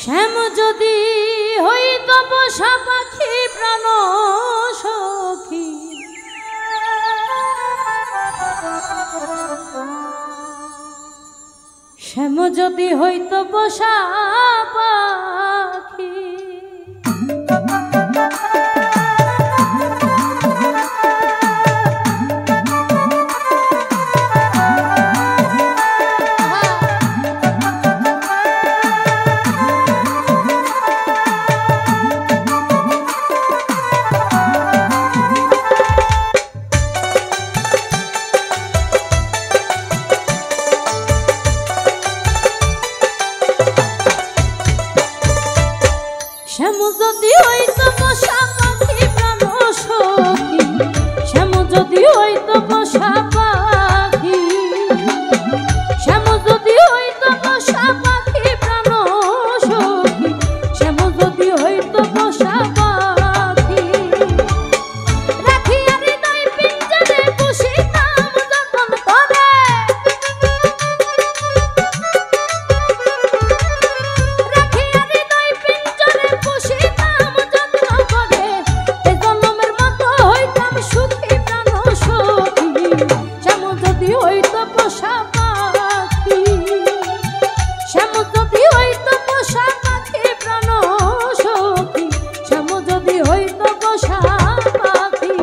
শ্যাম যদি হইত পোষা পাখি প্রাণ সখী, শ্যাম যদি হইত পোষা পাখি, শ্যাম যদি হইত পোষা পাখি প্রাণ সখী, শ্যাম যদি হইত পোষা পাখি, শ্যাম যদি হইত পোষা পাখি প্রাণ সখী, শ্যাম যদি হইত পোষা পাখি, রাখিয়া হৃদয় পিঞ্জরে পুষিতাম যতন করে, রাখিয়া হৃদয় পিঞ্জরে পুষিতাম যত্ন করে, এ জন্মের মতো হইতাম সুখী প্রাণ সখী, শ্যাম যদি হইত পোষা পাখি, শ্যাম যদি হইত পোষা পাখি প্রাণ সখী, শ্যাম যদি হইত পোষা পাখি।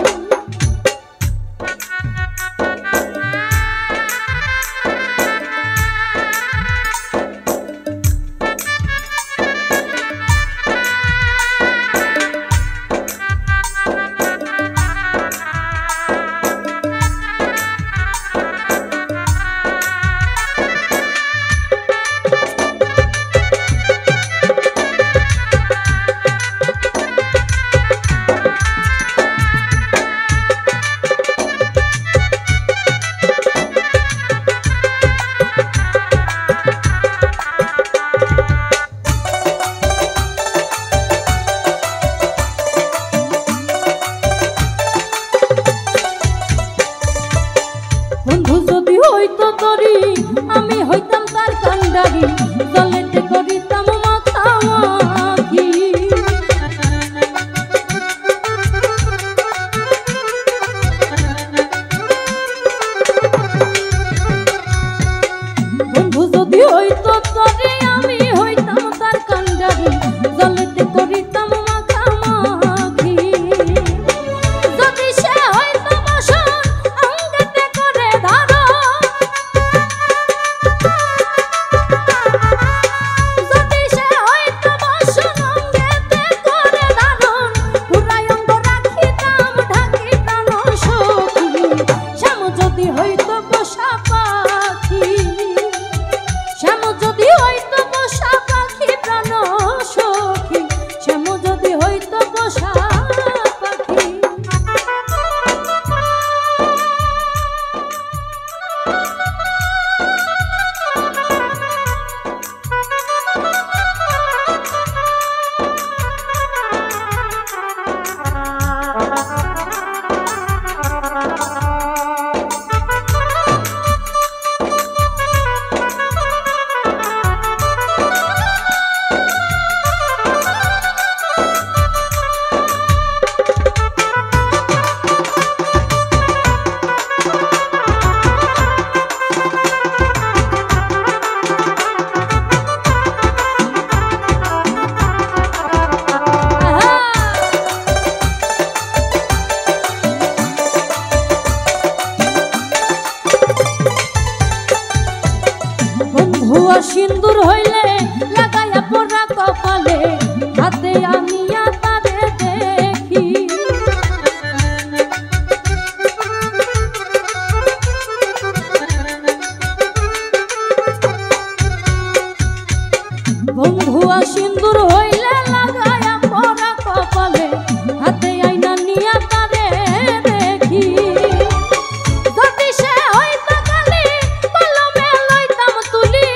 বন্ধু যদি হইতো তরি আমি হইতাম তার কান্ডারি, জলেতে করিতাম মাখামাখি, বন্ধু যদি হইতো তরি আমি হইতাম তার কান্ডারি, জলেতে করিতাম মাখামাখি, যদি সে হইতো বসন অঙ্গেতে করে ধরো, যদি সে হইতো বসন অঙ্গেতে করে ধরো, পুরাই অঙ্গ রাখিতাম ঢাকি প্রাণ সখী, শ্যাম যদি হইতো পোষা পাখি, শ্যাম যদি হইতো পোষা পাখি প্রাণ সখী, শ্যাম যদি হইতো পোষা পাখি। ভুয়া সিন্দুর হইলে লাগাইয়া পড়া কপালে, হাতে আনিয়া তারে দেখি, বন্ধুয়া সিন্দুর হইলে লাগাইয়া পড়া কপালে, হাতে আইনা নিয়া তারে দেখি, যদি সে হইতো কালি কলমে লইতাম তুলি,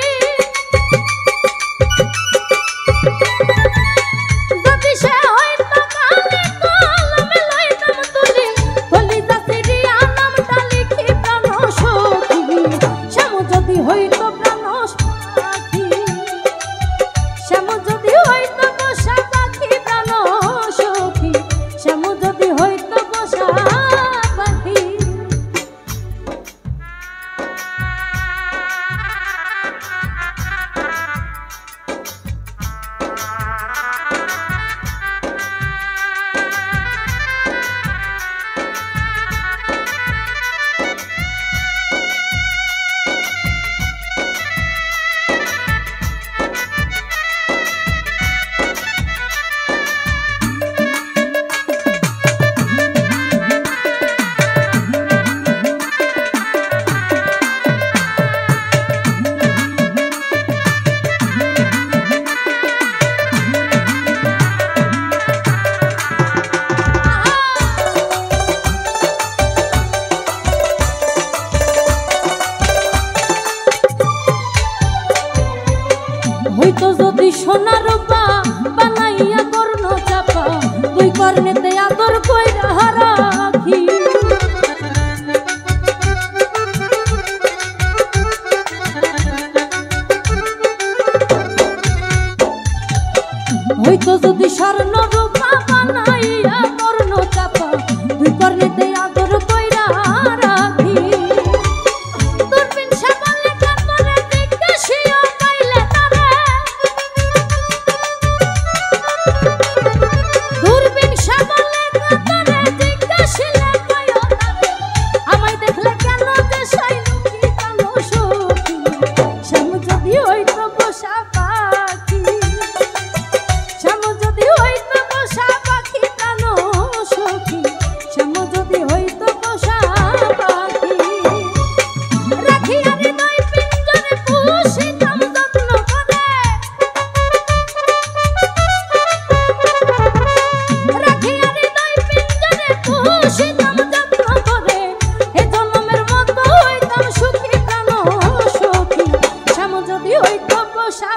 যদি সে হইতো কালি কলমে লইতাম তুলি, কলিজা চিরিয়া নামটা লিখি প্রাণ সখী, শ্যাম যদি হইতো প্রাণ পাখি, শ্যাম যদি হইতো যদি সোনার রূপা বানাইয়া কর্ণ চাপা তুই কর্ণেতে আদর কইরা রাখি হইতো যদি স্বর্ণ রূপা বানাইয়া কর্ণ চাপা তুই কর্ণেতে আদর কইরা রাখি দূরবীন সাবালে কাতরে জিজ্ঞাসিয়া পাইলে তারে দূরবীন সাবালে কাতরে জিজ্ঞাসিয়া পাইও তারে আমায় দেখলে কেন যে সাই লুকি কেন সখী শ্যাম যদি হইতো বসা পাখি শ্যাম যদি হইতো বসা পাখি কেন সখী শ্যাম যদি হইতো বসা পাখি রাখিয়া হৃদয় পিঞ্জরে পুষিতাম যত্ন করে রাখিয়া হৃদয় পিঞ্জরে পুষিতাম যত্ন করে এ জন্মের মতো হইতাম সুখী কেন সখী শ্যাম যদি হইতো বসা